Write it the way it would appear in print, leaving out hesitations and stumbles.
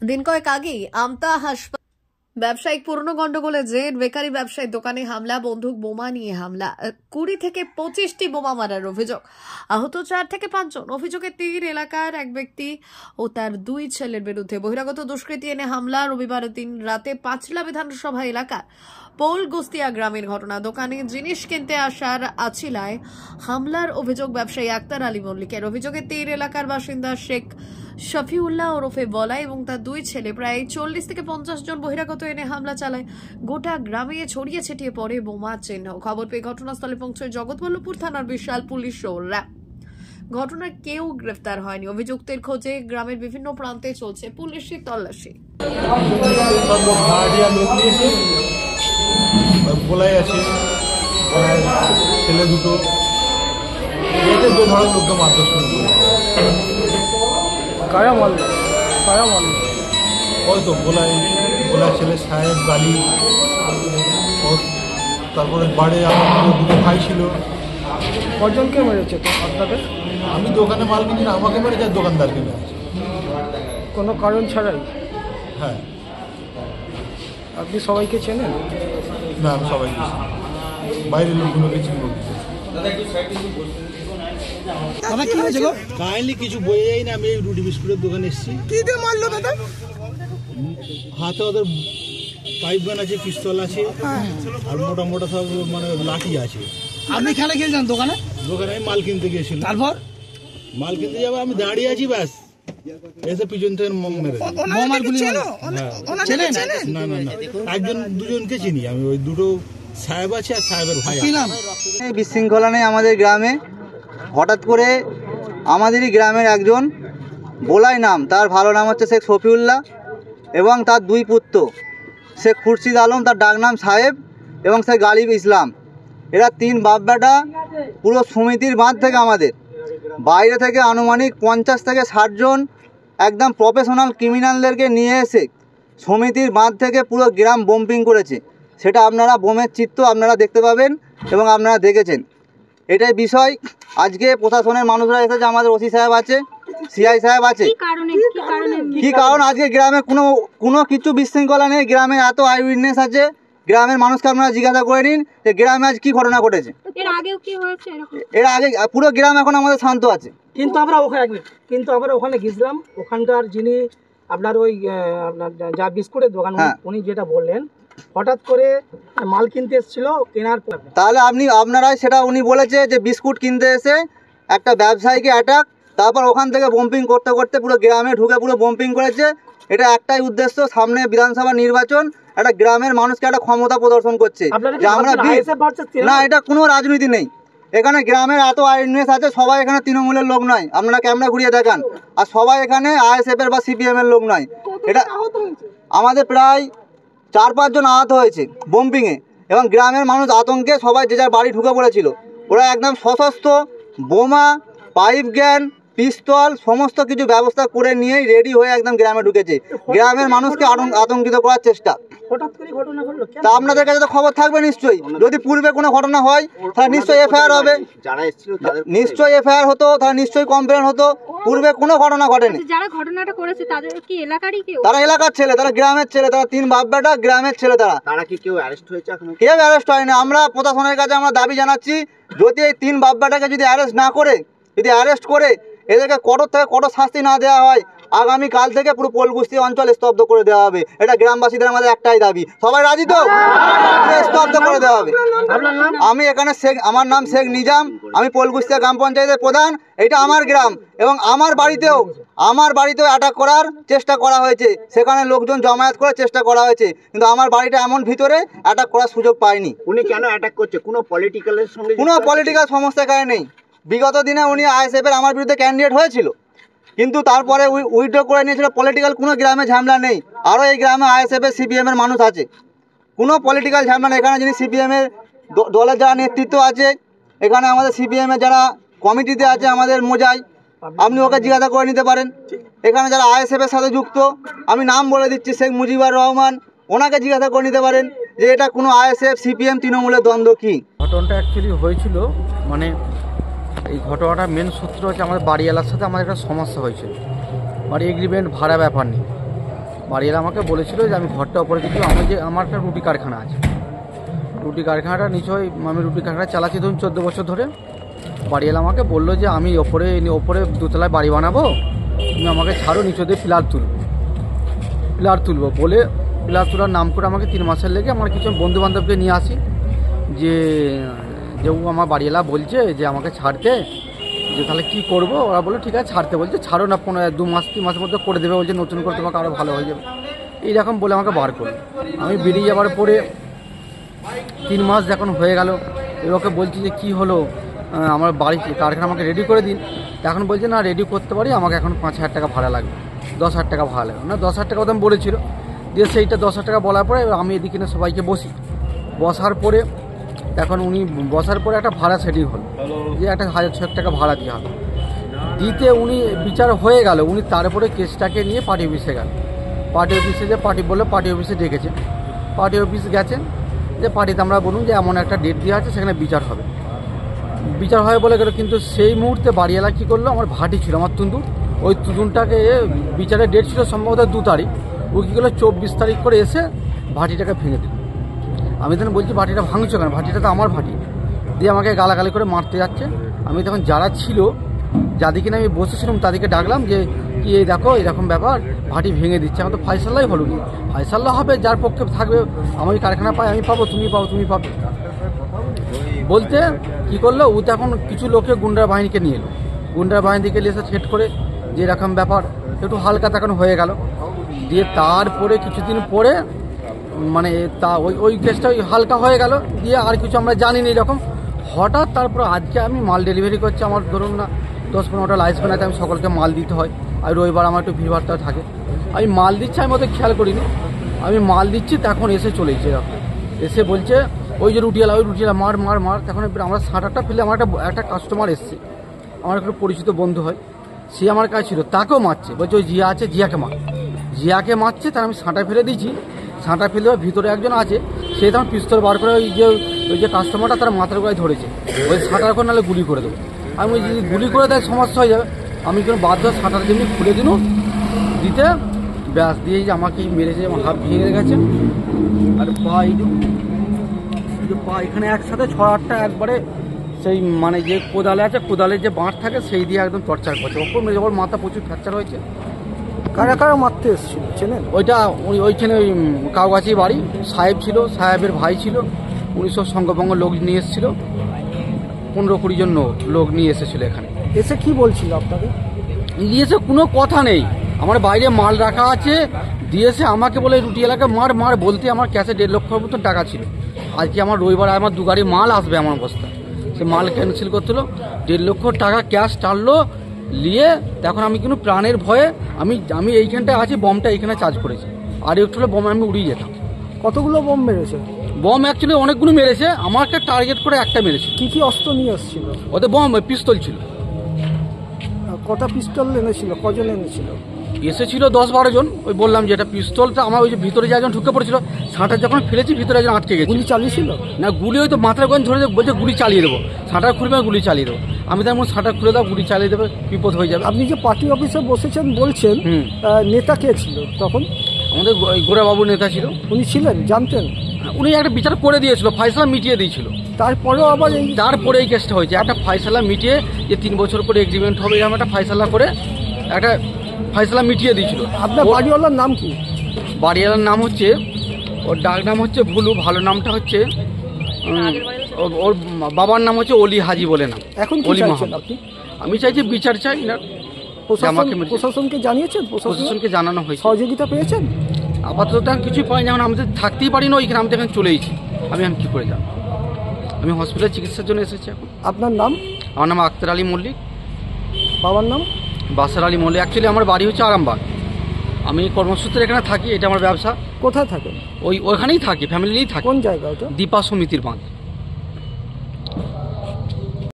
দিন কয়েক আগেই আমতা হাসপাতাল ব্যবসায়িক পুরনো গন্ডগোলের জের বেকারি ব্যবসায়ীর দোকানে হামলা, বন্দুক বোমা নিয়ে হামলা, 20 থেকে 25টি বোমা মারার অভিযোগ, আহত 4 থেকে 5 জন। অভিযোগের তীর এলাকার এক ব্যক্তি ও তার 2 ছেলের বিরুদ্ধে। বহিরাগত দুষ্কৃতী এনে হামলা রবিবার দিন রাতে পাঁচলা বিধানসভা এলাকার পোল গোস্তিয়া গ্রামের ঘটনা। দোকানে জিনিস কিনতে আসার আছিলায় হামলার অভিযোগ ব্যবসায়ী আক্তার আলী মল্লিকের। অভিযোগের তীর এলাকার বাসিন্দা শেখ শফিউল্লাহ ওরফে বলা এবং তার 2 ছেলে। প্রায় 40 থেকে 50 জন বহিরাগত এনে হামলা চালায়। গোটা গ্রামে ছড়িয়ে ছিটিয়ে পড়ে বোমা চিহ্ন। খবর পেয়ে ঘটনাস্থলে পৌঁছয় জগৎবল্লভপুর থানার বিশাল পুলিশ ও র্যাব। ঘটনায় কেউ গ্রেফতার হয়নি। অভিযুক্তের খোঁজে গ্রামের বিভিন্ন প্রান্তে চলছে পুলিশি তল্লাশি। ছেলে দুটো লোককে মারতে শুরু করে। কারা মারল? ওই তো গোলায় ছেলে সাহেব গালি, তারপরে বাড়ি আমার দুটো ভাই ছিল। কজনকে মেরেছে তো আপনাদের? আমি দোকানে মাল কিনি না, আমাকে মেরেছে আর দোকানদারকে মেরেছে। কোনো কারণ ছাড়াই? হ্যাঁ। আপনি সবাইকে চেনেন? না, আমি সবাইকে বাইরের লোকগুলোকে চিনব। দাদা কি হয়েছে গো? কাইন্ডলি কিছু বয়ে যাই না। আমি এই রুটি বিস্কুটের দোকানে এসেছি। কি দিয়ে মারলো দাদা? হাতে ওদের পাইপ গান আছে, পিস্তল আছে, আর মোটা মোটা সব মানে লাঠি আছে। আপনি খেলে গিয়েছেন দোকানে? দোকানে আমি মাল কিনতে গিয়েছিলাম। তারপর মাল কিনতে যাবো, আমি দাঁড়িয়ে আছি, ব্যাস এসে পিছন থেকে মেরেছে। না না না, একজন দুজনকে চিনি আমি। ওই দুটো সাহেব আছে আর সাহেবের ভাই। কি নাম? বিশৃঙ্খলা নেই আমাদের গ্রামে। হঠাৎ করে আমাদেরই গ্রামের একজন বোলাই নাম, তার ভালো নাম হচ্ছে শেখ শফিউল্লাহ, এবং তার 2 পুত্র শেখ খুরশিদ আলম, তার ডাক নাম সাহেব, এবং শেখ গালিব ইসলাম। এরা 3 বাপ বেটা পুরো সমিতির বাঁধ থেকে আমাদের বাইরে থেকে আনুমানিক 50 থেকে 60 জন একদম প্রফেশনাল ক্রিমিনালদেরকে নিয়ে এসে সমিতির বাঁধ থেকে পুরো গ্রাম বম্পিং করেছে। সেটা আপনারা বোমের চিত্র আপনারা দেখতে পাবেন এবং আপনারা দেখেছেন। এটাই বিষয়। আজকে প্রশাসনের মানুষরা এসেছে, আমাদের ওসি সাহেব আছে, সিআই সাহেব আছে। কি কারণ আজকে গ্রামে কোনো কিছু বিশৃঙ্খলা নেই। গ্রামে এত আই উইটনেস আছে, গ্রামের মানুষকে আপনারা জিজ্ঞাসা করে নিন যে গ্রামে আজ কি ঘটনা ঘটেছে। এর আগে পুরো গ্রাম এখন আমাদের শান্ত আছে। কিন্তু আমরা ওখানে গেছিলাম। ওখানকার যিনি আপনার ওই আপনার যা বিস্কুটের দোকান, উনি যেটা বললেন হঠাৎ করে মাল কিনতে এসেছিল, কেনার পর তাহলে আপনারাই সেটা উনি বলেছে যে বিস্কুট কিনতে এসে একটা ব্যবসায়ীকে অ্যাটাক, তারপর ওখান থেকে বম্পিং করতে করতে পুরো গ্রামে ঢুকে পুরো বম্পিং করেছে। এটা একটাই উদ্দেশ্য, সামনে বিধানসভা নির্বাচন, একটা গ্রামের মানুষকে একটা ক্ষমতা প্রদর্শন করছে যে আমরা না, এটা কোনো রাজনীতি নেই। এখানে গ্রামের এত আইএনএস আছে, সবাই এখানে তৃণমূলের লোক নয়। আপনারা ক্যামেরা ঘুরিয়ে দেখান, আর সবাই এখানে আইএসএফ এর বা সিপিএম এর লোক নয়। এটা আমাদের প্রায় 4-5 জন আহত হয়েছে বম্পিংয়ে, এবং গ্রামের মানুষ আতঙ্কে সবাই যে যার বাড়ি ঢুকে পড়েছিল। ওরা একদম সশস্ত্র, বোমা, পাইপ গ্যান, পিস্তল সমস্ত কিছু ব্যবস্থা করে নিয়েই রেডি হয়ে একদম গ্রামে ঢুকেছে, গ্রামের মানুষকে আতঙ্কিত করার চেষ্টা। তা আপনাদের কাছে তো খবর থাকবে নিশ্চয়ই। যদি পূর্বে কোনো ঘটনা হয় তাহলে নিশ্চয়ই এফআইআর হবে, নিশ্চয়ই এফআইআর হতো, তাহলে নিশ্চয়ই কমপ্লেন হতো। পূর্বে কোনো ঘটনা ঘটেনি। যারা ঘটনাটা করেছে তাদের কি এলাকারই কেউ? তারা এলাকার ছেলে, তারা গ্রামের ছেলে, তারা 3 বাপ বেটা গ্রামের ছেলে। তারা কি কেউ অ্যারেস্ট হয়েছে? কেউ অ্যারেস্ট হয়নি। আমরা প্রশাসনের কাছে আমরা দাবি জানাচ্ছি, যদি এই 3 বাপ বেটাকে যদি অ্যারেস্ট না করে, যদি অ্যারেস্ট করে এদেরকে কঠোর থেকে কঠোর শাস্তি না দেওয়া হয়, আগামী কাল থেকে পুরো পোলগুস্তি অঞ্চল স্তব্ধ করে দেওয়া হবে। এটা গ্রামবাসীদের আমাদের একটাই দাবি। সবাই রাজি তো? স্তব্ধ করে দেওয়া হবে। আমি এখানে আমার নাম শেখ নিজাম, আমি পোলগুস্তিয়া গ্রাম পঞ্চায়েতের প্রধান। এটা আমার গ্রাম, এবং আমার বাড়িতেও অ্যাটাক করার চেষ্টা করা হয়েছে। সেখানে লোকজন জমায়েত করার চেষ্টা করা হয়েছে, কিন্তু আমার বাড়িটা এমন ভিতরে অ্যাটাক করার সুযোগ পাইনি। উনি কেন অ্যাটাক করছে? কোনো পলিটিক্যাল সমস্যা এখানে নেই। বিগত দিনে উনি আইএসএফ এর আমার বিরুদ্ধে ক্যান্ডিডেট হয়েছিল, কিন্তু তারপরে উইথড্র করে নিয়েছিল। পলিটিক্যাল কোনো গ্রামে ঝামেলা নেই। আরও এই গ্রামে আইএসএফ এর সিপিএম এর মানুষ আছে, কোনো পলিটিক্যাল ঝামেলা নেই। এখানে যিনি সিপিএম এর দলের যারা নেতৃত্ব আছে, এখানে আমাদের সিপিএম এর যারা কমিটিতে আছে আমাদের মোজাই, আপনি ওকে জিজ্ঞাসা করে নিতে পারেন। এখানে যারা আইএসএফ এর সাথে যুক্ত, আমি নাম বলে দিচ্ছি, শেখ মুজিবুর রহমান, ওনাকে জিজ্ঞাসা করে নিতে পারেন যে এটা কোনো আইএসএফ সিপিএম তৃণমূলের দ্বন্দ্ব কি। ঘটনাটা অ্যাকচুয়ালি হয়েছিল, মানে এই ঘটনাটা মেন সূত্র হচ্ছে আমাদের বাড়িওয়ালার সাথে আমাদের একটা সমস্যা হয়েছিল। বাড়ি এগ্রিমেন্ট ভাড়া ব্যাপার নেই। বাড়িওয়ালা আমাকে বলেছিল যে আমি ঘরটা ওপরে কিছু আমি যে আমার একটা রুটি কারখানা আছে, রুটি কারখানাটা নিশ্চয়ই আমি রুটি কারখানা চালাচ্ছি ধরুন 14 বছর ধরে। বাড়িওয়ালা আমাকে বললো যে আমি ওপরে দোতলায় বাড়ি বানাবো, তুমি আমাকে ছাড়ো, নিচে দিয়ে পিলার তুলবো বলে পিলার তোলার নাম করে আমাকে 3 মাসের লেগে আমার কিছু বন্ধু বান্ধবকে নিয়ে আসি যে ও আমার বাড়িওয়ালা বলছে যে আমাকে ছাড়তে, যে তাহলে কী করবো। ওরা বললো ঠিক আছে ছাড়তে বলছে, ছাড়ো না 2 মাস 3 মাসের মধ্যে করে দেবে বলছে, নতুন করে তোমাকে আরও ভালো হয়ে যাবে এইরকম বলে আমাকে বার করলো। আমি বেরিয়ে যাওয়ার পরে 3 মাস যখন হয়ে গেল, ওকে বলছি যে কী হলো, আমার বাড়ি কারখানা আমাকে রেডি করে দিন। এখন বলছে না রেডি করতে পারি, আমাকে এখন 5,000 টাকা ভাড়া লাগবে, 10,000 টাকা ভাড়া লাগবে না, 10,000 টাকা দাম বলেছিল। দিয়ে সেইটা 10,000 টাকা বলার পরে আমি এদিকে না সবাইকে বসার পরে এখন উনি বসার পরে একটা ভাড়া সেটিং হলো যে একটা 1,600 টাকা ভাড়া দেওয়া হবে। দিতে উনি বিচার হয়ে গেল, উনি তারপরে কেসটাকে নিয়ে পার্টি অফিসে গেল। পার্টি অফিসে যে পার্টি অফিসে ডেকেছে, পার্টি অফিস গেছেন যে পার্টিতে আমরা বলুন যে এমন একটা ডেট দেওয়া আছে, সেখানে বিচার হবে। বিচার হয় বলে গেল, কিন্তু সেই মুহূর্তে বাড়িওয়ালা কী করলো, আমার ভাটি ছিল আমার তুন্দুর, ওই তুন্দুরটাকে বিচারের ডেট ছিল সম্ভবত 2 তারিখ, ও কী করলো 24 তারিখ করে এসে ভাটিটাকে ভেঙে দিল। আমি তখন বলছি ভাটিটা ভাঙছো কেন, ভাটিটা তো আমার ভাটি, দিয়ে আমাকে গালাগালি করে মারতে যাচ্ছে। আমি তখন যারা ছিল যাদিকে আমি বসেছিলাম তাদেরকে ডাকলাম যে কি এই দেখো এরকম ব্যাপার, ভাটি ভেঙে দিচ্ছে। আমার তো ফাইসাল্লাই হলো নি, ফাইসাল্লা হবে যার পক্ষে থাকবে, আমি কারখানা পাই আমি পাবো, তুমি পাবে বলতে কি করলো, ও তো এখন কিছু লোকে গুন্ডার বাহিনীকে নিয়ে এলো, গুন্ডার বাহিনীকে এসে সেট করে যে এরকম ব্যাপার একটু হালকা তখন হয়ে গেল। দিয়ে তারপরে কিছুদিন পরে মানে তা ওই কেসটা হালকা হয়ে গেল, দিয়ে আর কিছু আমরা জানি না এরকম। হঠাৎ তারপর আজকে আমি মাল ডেলিভারি করছি, আমার ধরুন না 10-15টা লাইসেন্স আছে, আমি সকলকে মাল দিতে হয়, আর রবিবার আমার একটু ভিড়ভাড়টা থাকে, আমি মাল দিচ্ছি, আমি ওদের খেয়াল করিনি, আমি মাল দিচ্ছি তখন এসে চলেছে এরকম, এসে বলছে ওই যে রুটিওয়ালা মার। তখন আমরা 7-8টা ফেলে আমার একটা কাস্টমার এসছে, আমার একটু পরিচিত বন্ধু হয়, সে আমার কাছে ছিল, তাকেও মারছে, বলছে ওই জিয়া আছে জিয়াকে মারছে, তার আমি 7টা ফেলে দিয়েছি, 7টা ফেলে ভিতরে একজন আছে, সে তখন পিস্তল বার করে ওই যে কাস্টমারটা তার মাথার গায়ে ধরেছে, ওই 7টার করে নাহলে গুলি করে দেবো। আমি যদি গুলি করে দেয় সমস্যা হয়ে যাবে, আমি কোনো বাধ্য 7টার যেমনি খুলে দিল দিতে, ব্যাস দিয়েই যে আমাকে মেরেছে, আমার হাত ভেঙে গেছে, আর পা এই যে পা এখানে একসাথে 6-8টা একবারে সেই মানে যে কোদালে আছে, কোদালের যে বাঁট থাকে সেই দিয়ে একদম টর্চার করছে, ওপর মেরে ওর মাথা প্রচুর ফ্র্যাকচার হয়েছে। কারা মারতে এসেছিল চেনেন? ওইটা ওইখানে ওই কাউগাছি বাড়ি, সাহেব ছিল, সাহেবের ভাই ছিল, উনি সব সঙ্গভঙ্গ লোক নিয়ে এসেছিল, 15-20 জন লোক নিয়ে এসেছিল এখানে। এসে কি বলছিল আপনাকে? দিয়েছে কোনো কথা নেই, আমার বাইরে মাল রাখা আছে, দিয়েছে আমাকে বলে রুটি এলাকা মার বলতে আমার ক্যাশে 1.5 লক্ষ মতন টাকা ছিল। আজকে আমার রবিবার আমার 2 গাড়ি মাল আসবে আমার অবস্থা, সে মাল ক্যান্সেল করতে হলো, 1.5 লক্ষ টাকা ক্যাশ টানলো নিয়ে, তখন আমি কিন্তু প্রাণের ভয়ে আমি এইখানটায় আছি, বমটা এইখানে চার্জ করেছি, আর একটু হলে বম আমি উড়িয়ে যেতাম। কতগুলো বম মেরেছে? বম অ্যাকচুয়ালি অনেকগুলো মেরেছে, আমাকে টার্গেট করে একটা মেরেছে। কি অস্ত্র নিয়ে আসছিল? ওদের বম পিস্তল ছিল। কটা পিস্তল এনেছিল, কজন এনেছিল? এসেছিল 10-12 জন, ওই বললাম যে এটা পিস্তলটা আমার ওই যে ভিতরে যে একজন ঢুকে পড়েছিল, 7টা যখন ফেলেছি ভিতরে একজন আটকে গেছে। গুলি চালিয়েছিল না, গুলি ওই তো মাথার গঞ্জ ধরে বলছে গুলি চালিয়ে দেবো, 7টা খুলবে গুলি চালিয়ে দেবো। আমি তার মধ্যে 7টা খুলে দাও, গুলি চালিয়ে দেবে, বিপদ হয়ে যাবে। আপনি যে পার্টি অফিসে বসেছেন বলছেন, নেতা কে ছিল তখন? আমাদের গোড়াবাবু নেতা ছিল। উনি ছিলেন, জানতেন? উনি একটা বিচার করে দিয়েছিল, ফাইসালা মিটিয়ে দিয়েছিল। তারপরেও আবার তারপরে এই কেসটা হয়েছে, একটা ফাইসালা মিটিয়ে যে 3 বছর করে এগ্রিমেন্ট হবে, এরকম একটা ফাইসালা করে একটা ফাইসালা মিটিয়ে দিয়েছিল। আপনার বাড়িওয়ালার নাম কি? বাড়িওয়ালার নাম হচ্ছে, ওর ডাক নাম হচ্ছে ভুলু, ভালো নামটা হচ্ছে ওর বাবার নাম হচ্ছে অলি হাজি বলে নাম। এখন অলি মাহাতো। আমি চাইছি বিচার চাই না। প্রশাসনকে জানিয়েছেন? প্রশাসনকে জানানো হয়েছে। সহযোগিতা পেয়েছেন? আপাতত কিছু পাই না, আমি থাকতেই পারি না ওইখানে, আমি তো এখানে চলেইছি, আমি এখন কী করে যাব? আমি হসপিটালে চিকিৎসার জন্য এসেছি এখন। আপনার নাম? আমার নাম আক্তার আলী মল্লিক। বাবার নাম? বাসার আলী মল্লিক। অ্যাকচুয়ালি আমার বাড়ি হচ্ছে আরামবাগ, আমি কর্মসূত্রে এখানে থাকি, এটা আমার ব্যবসা। কোথায় থাকেন? ওইখানেই থাকি, ফ্যামিলি নিয়েই থাকি। কোন জায়গা ওটা? দীপা সমিতির বাঁধ।